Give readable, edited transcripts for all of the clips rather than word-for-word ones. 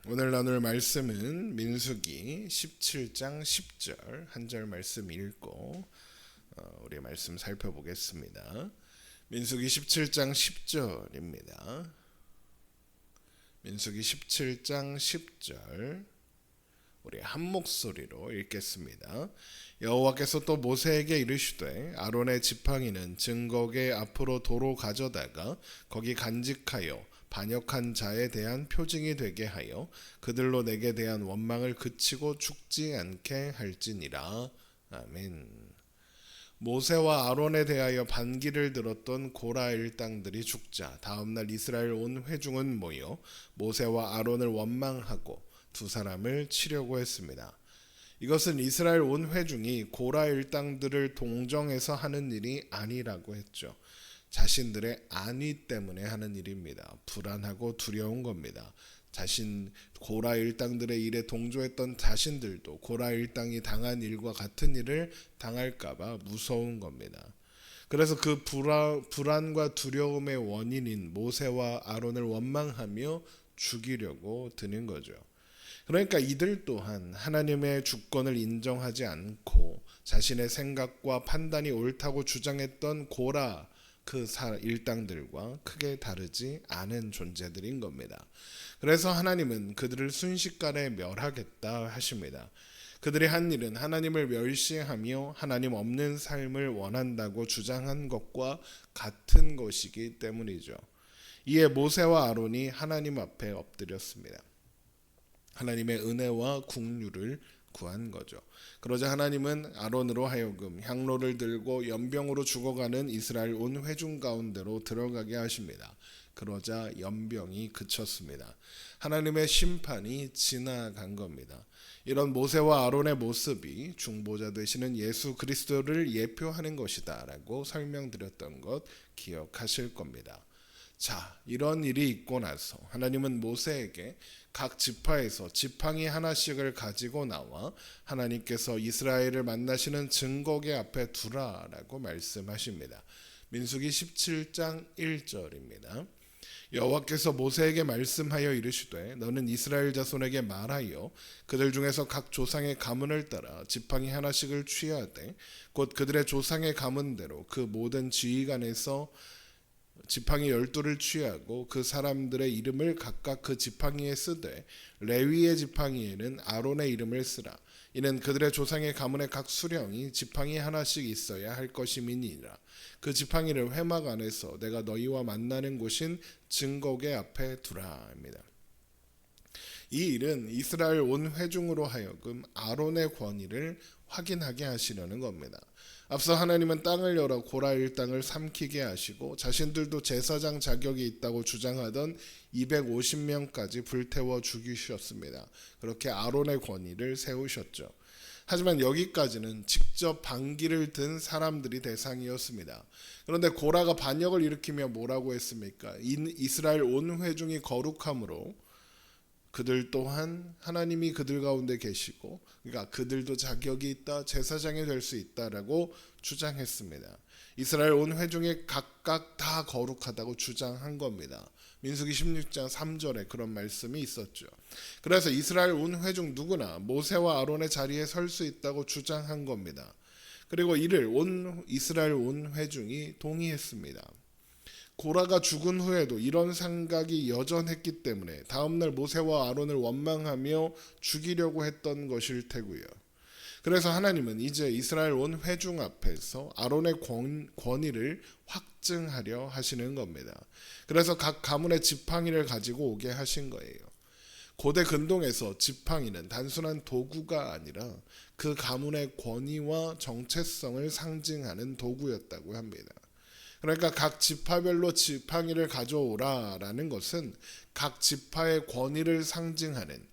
오늘 나눌 말씀은 민수기 17장 10절 한 절 말씀 읽고 우리 말씀 살펴보겠습니다. 민수기 17장 10절입니다. 민수기 17장 10절 우리 한 목소리로 읽겠습니다. 여호와께서 또 모세에게 이르시되 아론의 지팡이는 증거궤 앞으로 도로 가져다가 거기 간직하여 반역한 자에 대한 표징이 되게 하여 그들로 내게 대한 원망을 그치고 죽지 않게 할지니라. 아멘. 모세와 아론에 대하여 반기를 들었던 고라 일당들이 죽자 다음날 이스라엘 온 회중은 모여 모세와 아론을 원망하고 두 사람을 치려고 했습니다. 이것은 이스라엘 온 회중이 고라 일당들을 동정해서 하는 일이 아니라고 했죠. 자신들의 안위 때문에 하는 일입니다. 불안하고 두려운 겁니다. 고라 일당들의 일에 동조했던 자신들도 고라 일당이 당한 일과 같은 일을 당할까봐 무서운 겁니다. 그래서 그 불안과 두려움의 원인인 모세와 아론을 원망하며 죽이려고 드는 거죠. 그러니까 이들 또한 하나님의 주권을 인정하지 않고 자신의 생각과 판단이 옳다고 주장했던 고라 일당들과 크게 다르지 않은 존재들인 겁니다. 그래서 하나님은 그들을 순식간에 멸하겠다 하십니다. 그들이 한 일은 하나님을 멸시하며 하나님 없는 삶을 원한다고 주장한 것과 같은 것이기 때문이죠. 이에 모세와 아론이 하나님 앞에 엎드렸습니다. 하나님의 은혜와 긍휼을 구한 거죠. 그러자 하나님은 아론으로 하여금 향로를 들고 연병으로 죽어가는 이스라엘 온 회중 가운데로 들어가게 하십니다. 그러자 연병이 그쳤습니다. 하나님의 심판이 지나간 겁니다. 이런 모세와 아론의 모습이 중보자 되시는 예수 그리스도를 예표하는 것이다 라고 설명드렸던 것 기억하실 겁니다. 자, 이런 일이 있고 나서 하나님은 모세에게 각 지파에서 지팡이 하나씩을 가지고 나와 하나님께서 이스라엘을 만나시는 증거궤 앞에 두라라고 말씀하십니다. 민수기 17장 1절입니다. 여호와께서 모세에게 말씀하여 이르시되 너는 이스라엘 자손에게 말하여 그들 중에서 각 조상의 가문을 따라 지팡이 하나씩을 취하되 곧 그들의 조상의 가문대로 그 모든 지휘관에서 지팡이 12를 취하고 그 사람들의 이름을 각각 그 지팡이에 쓰되 레위의 지팡이에는 아론의 이름을 쓰라. 이는 그들의 조상의 가문의 각 수령이 지팡이 하나씩 있어야 할 것임이니라. 그 지팡이를 회막 안에서 내가 너희와 만나는 곳인 증거궤 앞에 두라입니다. 이 일은 이스라엘 온 회중으로 하여금 아론의 권위를 확인하게 하시려는 겁니다. 앞서 하나님은 땅을 열어 고라 일당을 삼키게 하시고 자신들도 제사장 자격이 있다고 주장하던 250명까지 불태워 죽이셨습니다. 그렇게 아론의 권위를 세우셨죠. 하지만 여기까지는 직접 반기를 든 사람들이 대상이었습니다. 그런데 고라가 반역을 일으키며 뭐라고 했습니까? 이스라엘 온 회중이 거룩함으로 그들 또한 하나님이 그들 가운데 계시고 그러니까 그들도 자격이 있다, 제사장이 될 수 있다라고 주장했습니다. 이스라엘 온 회중이 각각 다 거룩하다고 주장한 겁니다. 민수기 16장 3절에 그런 말씀이 있었죠. 그래서 이스라엘 온 회중 누구나 모세와 아론의 자리에 설 수 있다고 주장한 겁니다. 그리고 이를 이스라엘 온 회중이 동의했습니다. 고라가 죽은 후에도 이런 생각이 여전했기 때문에 다음날 모세와 아론을 원망하며 죽이려고 했던 것일 테고요. 그래서 하나님은 이제 이스라엘 온 회중 앞에서 아론의 권위를 확증하려 하시는 겁니다. 그래서 각 가문의 지팡이를 가지고 오게 하신 거예요. 고대 근동에서 지팡이는 단순한 도구가 아니라 그 가문의 권위와 정체성을 상징하는 도구였다고 합니다. 그러니까 각 지파별로 지팡이를 가져오라라는 것은 각 지파의 권위를 상징하는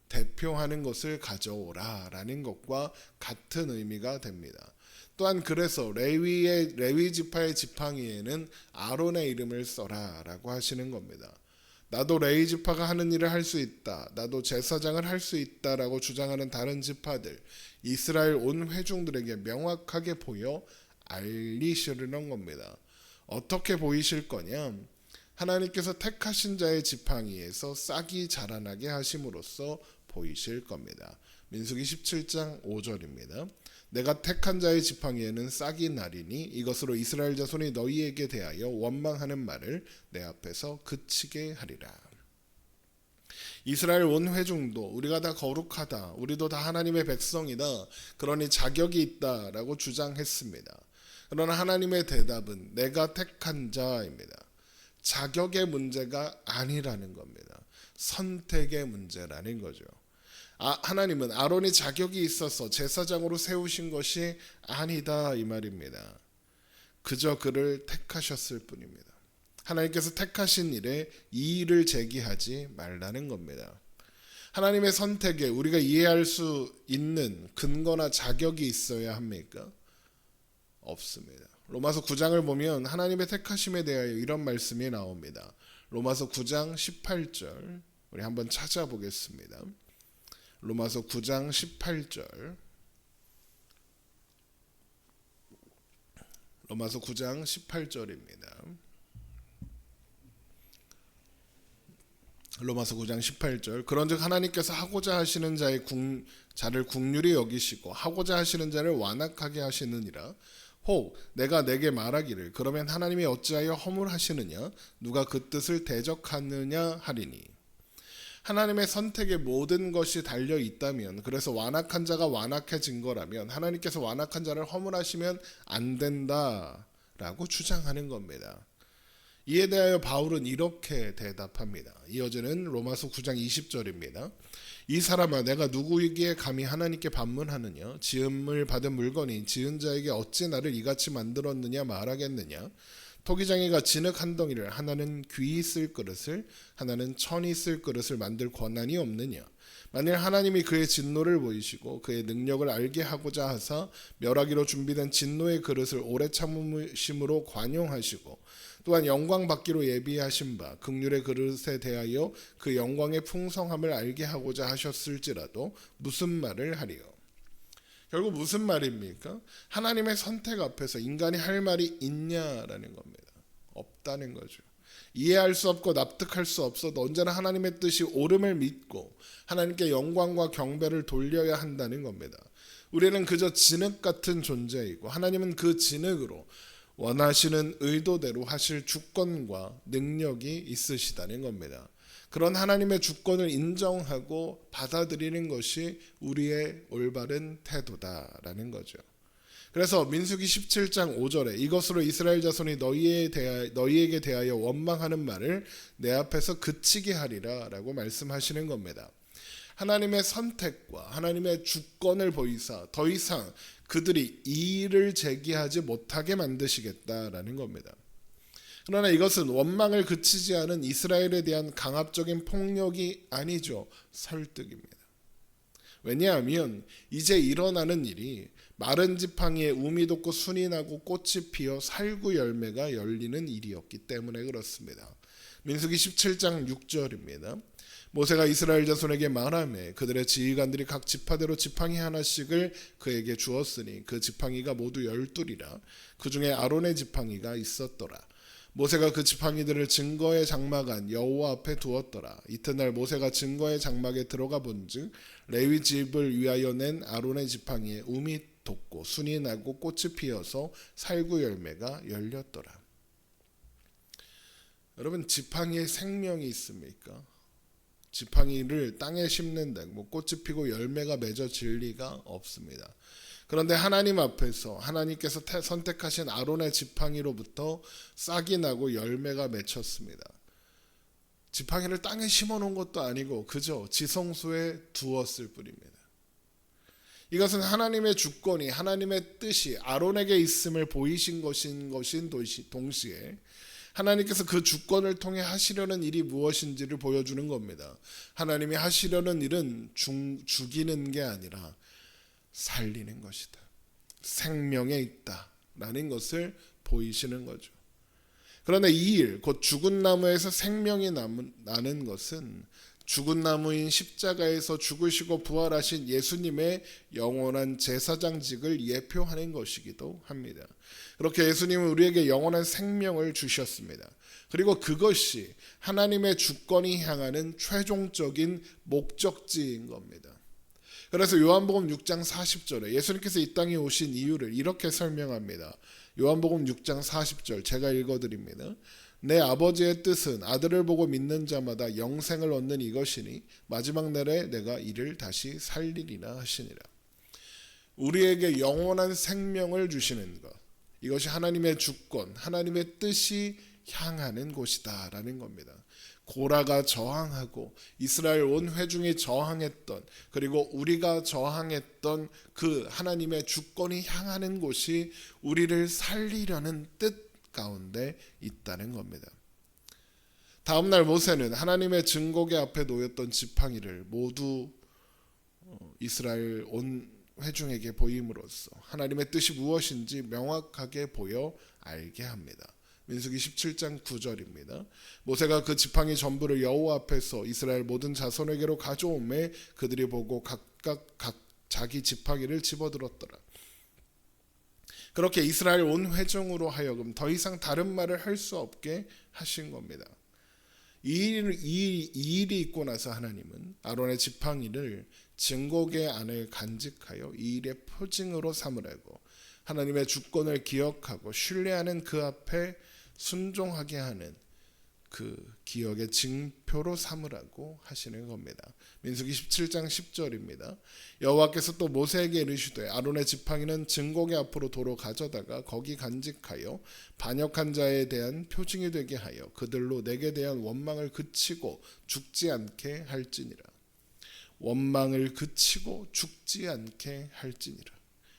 대표하는 것을 가져오라라는 것과 같은 의미가 됩니다. 또한 그래서 레위 지파의 지팡이에는 아론의 이름을 써라라고 하시는 겁니다. 나도 레위 지파가 하는 일을 할 수 있다. 나도 제사장을 할 수 있다라고 주장하는 다른 지파들, 이스라엘 온 회중들에게 명확하게 보여 알리시려는 겁니다. 어떻게 보이실 거냐? 하나님께서 택하신 자의 지팡이에서 싹이 자라나게 하심으로써 보이실 겁니다. 민수기 17장 5절입니다. 내가 택한 자의 지팡이에는 싹이 나리니 이것으로 이스라엘 자손이 너희에게 대하여 원망하는 말을 내 앞에서 그치게 하리라. 이스라엘 온 회중도 우리가 다 거룩하다, 우리도 다 하나님의 백성이다, 그러니 자격이 있다라고 주장했습니다. 그러나 하나님의 대답은 내가 택한 자입니다. 자격의 문제가 아니라는 겁니다. 선택의 문제라는 거죠. 하나님은 아론이 자격이 있어서 제사장으로 세우신 것이 아니다 이 말입니다. 그저 그를 택하셨을 뿐입니다. 하나님께서 택하신 일에 이의를 제기하지 말라는 겁니다. 하나님의 선택에 우리가 이해할 수 있는 근거나 자격이 있어야 합니까? 없습니다. 로마서 9장을 보면 하나님의 택하심에 대하여 이런 말씀이 나옵니다. 로마서 9장 18절 우리 한번 찾아보겠습니다. 로마서 9장 18절 로마서 9장 18절입니다. 로마서 9장 18절 그런즉 하나님께서 하고자 하시는 자를 긍휼히 여기시고 하고자 하시는 자를 완악하게 하시느니라. 혹 내가 내게 말하기를 그러면 하나님이 어찌하여 허물하시느냐 누가 그 뜻을 대적하느냐 하리니. 하나님의 선택에 모든 것이 달려 있다면, 그래서 완악한 자가 완악해진 거라면 하나님께서 완악한 자를 허물하시면 안 된다라고 주장하는 겁니다. 이에 대하여 바울은 이렇게 대답합니다. 이어지는 로마서 9장 20절입니다. 이 사람아 내가 누구에게 감히 하나님께 반문하느냐 지음을 받은 물건이 지은 자에게 어찌 나를 이같이 만들었느냐 말하겠느냐. 토기장이가 진흙 한 덩이를 하나는 귀히 쓸 그릇을 하나는 천이 쓸 그릇을 만들 권한이 없느냐. 만일 하나님이 그의 진노를 보이시고 그의 능력을 알게 하고자 하사 멸하기로 준비된 진노의 그릇을 오래 참으심으로 관용하시고 또한 영광 받기로 예비하신 바 긍휼의 그릇에 대하여 그 영광의 풍성함을 알게 하고자 하셨을지라도 무슨 말을 하리요. 결국 무슨 말입니까? 하나님의 선택 앞에서 인간이 할 말이 있냐라는 겁니다. 없다는 거죠. 이해할 수 없고 납득할 수 없어도 언제나 하나님의 뜻이 옳음을 믿고 하나님께 영광과 경배를 돌려야 한다는 겁니다. 우리는 그저 진흙 같은 존재이고 하나님은 그 진흙으로 원하시는 의도대로 하실 주권과 능력이 있으시다는 겁니다. 그런 하나님의 주권을 인정하고 받아들이는 것이 우리의 올바른 태도다라는 거죠. 그래서 민수기 17장 5절에 이것으로 이스라엘 자손이 너희에게 대하여 원망하는 말을 내 앞에서 그치게 하리라 라고 말씀하시는 겁니다. 하나님의 선택과 하나님의 주권을 보이사 더 이상 그들이 이의를 제기하지 못하게 만드시겠다라는 겁니다. 그러나 이것은 원망을 그치지 않은 이스라엘에 대한 강압적인 폭력이 아니죠. 설득입니다. 왜냐하면 이제 일어나는 일이 마른 지팡이에 우미 돋고 순이 나고 꽃이 피어 살구 열매가 열리는 일이었기 때문에 그렇습니다. 민수기 17장 6절입니다. 모세가 이스라엘 자손에게 말하매 그들의 지휘관들이 각 지파대로 지팡이 하나씩을 그에게 주었으니 그 지팡이가 모두 12이라. 그 중에 아론의 지팡이가 있었더라. 모세가 그 지팡이들을 증거의 장막 안 여호와 앞에 두었더라. 이튿날 모세가 증거의 장막에 들어가 본즉 레위 집을 위하여 낸 아론의 지팡이에 우미 돋고 순이 나고 꽃이 피어서 살구 열매가 열렸더라. 여러분, 지팡이에 생명이 있습니까? 지팡이를 땅에 심는데 꽃이 피고 열매가 맺어질 리가 없습니다. 그런데 하나님 앞에서 하나님께서 선택하신 아론의 지팡이로부터 싹이 나고 열매가 맺혔습니다. 지팡이를 땅에 심어놓은 것도 아니고 그저 지성소에 두었을 뿐입니다. 이것은 하나님의 주권이 하나님의 뜻이 아론에게 있음을 보이신 것인 동시에 하나님께서 그 주권을 통해 하시려는 일이 무엇인지를 보여주는 겁니다. 하나님이 하시려는 일은 죽이는 게 아니라 살리는 것이다. 생명에 있다라는 것을 보이시는 거죠. 그런데 이 일, 곧 죽은 나무에서 생명이 나는 것은 죽은 나무인 십자가에서 죽으시고 부활하신 예수님의 영원한 제사장직을 예표하는 것이기도 합니다. 그렇게 예수님은 우리에게 영원한 생명을 주셨습니다. 그리고 그것이 하나님의 주권이 향하는 최종적인 목적지인 겁니다. 그래서 요한복음 6장 40절에 예수님께서 이 땅에 오신 이유를 이렇게 설명합니다. 요한복음 6장 40절 제가 읽어드립니다. 내 아버지의 뜻은 아들을 보고 믿는 자마다 영생을 얻는 이것이니 마지막 날에 내가 이를 다시 살리리라 하시니라. 우리에게 영원한 생명을 주시는 것, 이것이 하나님의 주권, 하나님의 뜻이 향하는 곳이다라는 겁니다. 고라가 저항하고 이스라엘 온 회중이 저항했던, 그리고 우리가 저항했던 그 하나님의 주권이 향하는 곳이 우리를 살리려는 뜻 가운데 있다는 겁니다. 다음날 모세는 하나님의 증거궤 앞에 놓였던 지팡이를 모두 이스라엘 온 회중에게 보임으로써 하나님의 뜻이 무엇인지 명확하게 보여 알게 합니다. 민수기 17장 9절입니다. 모세가 그 지팡이 전부를 여호와 앞에서 이스라엘 모든 자손에게로 가져오매 그들이 보고 각각 자기 지팡이를 집어들었더라. 그렇게 이스라엘 온 회중으로 하여금 더 이상 다른 말을 할 수 없게 하신 겁니다. 이 일이 있고 나서 하나님은 아론의 지팡이를 증거궤 안에 간직하여 이 일의 표징으로 삼으라고, 하나님의 주권을 기억하고 신뢰하는 그 앞에 순종하게 하는 그 기억의 징표로 삼으라고 하시는 겁니다. 민수기 17장 10절입니다. 여호와께서 또 모세에게 이르시되 아론의 지팡이는 증거궤 앞으로 도로 가져다가 거기 간직하여 반역한 자에 대한 표징이 되게 하여 그들로 내게 대한 원망을 그치고 죽지 않게 할지니라. 원망을 그치고 죽지 않게 할지니라.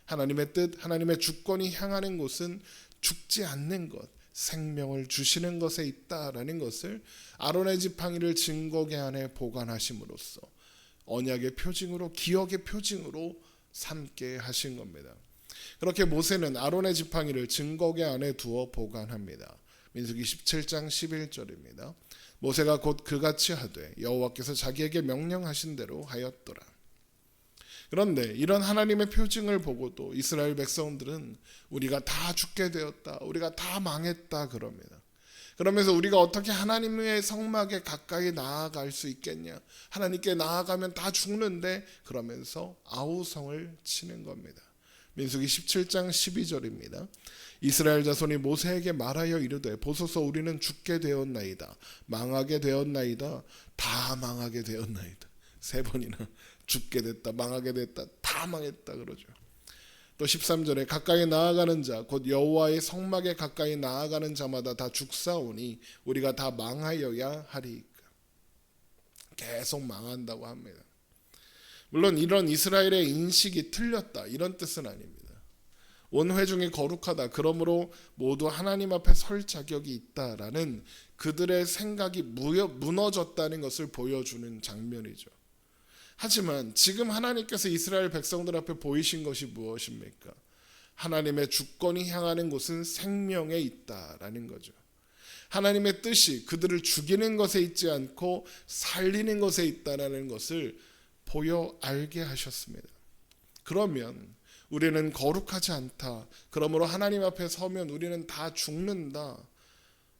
하나님의 뜻, 하나님의 주권이 향하는 곳은 죽지 않는 것, 생명을 주시는 것에 있다라는 것을 아론의 지팡이를 증거궤 안에 보관하심으로써 언약의 표징으로, 기억의 표징으로 삼게 하신 겁니다. 그렇게 모세는 아론의 지팡이를 증거궤 안에 두어 보관합니다. 민수기 17장 11절입니다. 모세가 곧 그같이 하되 여호와께서 자기에게 명령하신 대로 하였더라. 그런데 이런 하나님의 표징을 보고도 이스라엘 백성들은 우리가 다 죽게 되었다, 우리가 다 망했다 그럽니다. 그러면서 우리가 어떻게 하나님의 성막에 가까이 나아갈 수 있겠냐, 하나님께 나아가면 다 죽는데, 그러면서 아우성을 치는 겁니다. 민수기 17장 12절입니다. 이스라엘 자손이 모세에게 말하여 이르되 보소서 우리는 죽게 되었나이다, 망하게 되었나이다, 다 망하게 되었나이다. 3번이나 죽게 됐다, 망하게 됐다, 다 망했다 그러죠. 또 13절에 가까이 나아가는 자 곧 여호와의 성막에 가까이 나아가는 자마다 다 죽사오니 우리가 다 망하여야 하리이까. 계속 망한다고 합니다. 물론 이런 이스라엘의 인식이 틀렸다 이런 뜻은 아닙니다. 온 회중이 거룩하다, 그러므로 모두 하나님 앞에 설 자격이 있다라는 그들의 생각이 무너졌다는 것을 보여주는 장면이죠. 하지만 지금 하나님께서 이스라엘 백성들 앞에 보이신 것이 무엇입니까? 하나님의 주권이 향하는 곳은 생명에 있다라는 거죠. 하나님의 뜻이 그들을 죽이는 것에 있지 않고 살리는 것에 있다라는 것을 보여 알게 하셨습니다. 그러면 우리는 거룩하지 않다, 그러므로 하나님 앞에 서면 우리는 다 죽는다,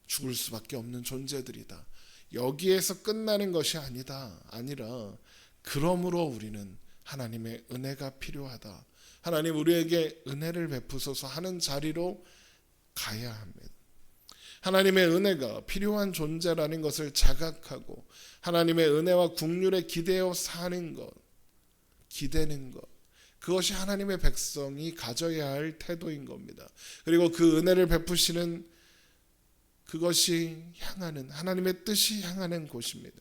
죽을 수밖에 없는 존재들이다, 여기에서 끝나는 것이 아니라 그러므로 우리는 하나님의 은혜가 필요하다, 하나님 우리에게 은혜를 베푸소서 하는 자리로 가야 합니다. 하나님의 은혜가 필요한 존재라는 것을 자각하고 하나님의 은혜와 국률에 기대어 사는 것, 기대는 것, 그것이 하나님의 백성이 가져야 할 태도인 겁니다. 그리고 그 은혜를 베푸시는 그것이 향하는, 하나님의 뜻이 향하는 곳입니다.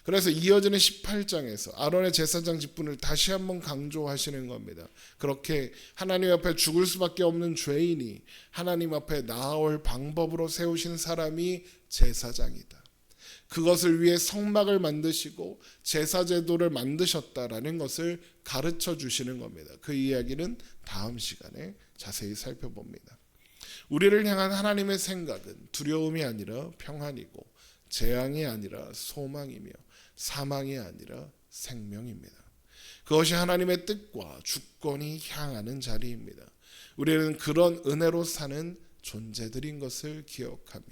그래서 이어지는 18장에서 아론의 제사장 직분을 다시 한번 강조하시는 겁니다. 그렇게 하나님 앞에 죽을 수밖에 없는 죄인이 하나님 앞에 나아올 방법으로 세우신 사람이 제사장이다. 그것을 위해 성막을 만드시고 제사제도를 만드셨다라는 것을 가르쳐 주시는 겁니다. 그 이야기는 다음 시간에 자세히 살펴봅니다. 우리를 향한 하나님의 생각은 두려움이 아니라 평안이고 재앙이 아니라 소망이며 사망이 아니라 생명입니다. 그것이 하나님의 뜻과 주권이 향하는 자리입니다. 우리는 그런 은혜로 사는 존재들인 것을 기억하며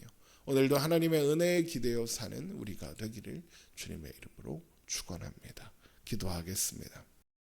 오늘도 하나님의 은혜에 기대어 사는 우리가 되기를 주님의 이름으로 축원합니다. 기도하겠습니다.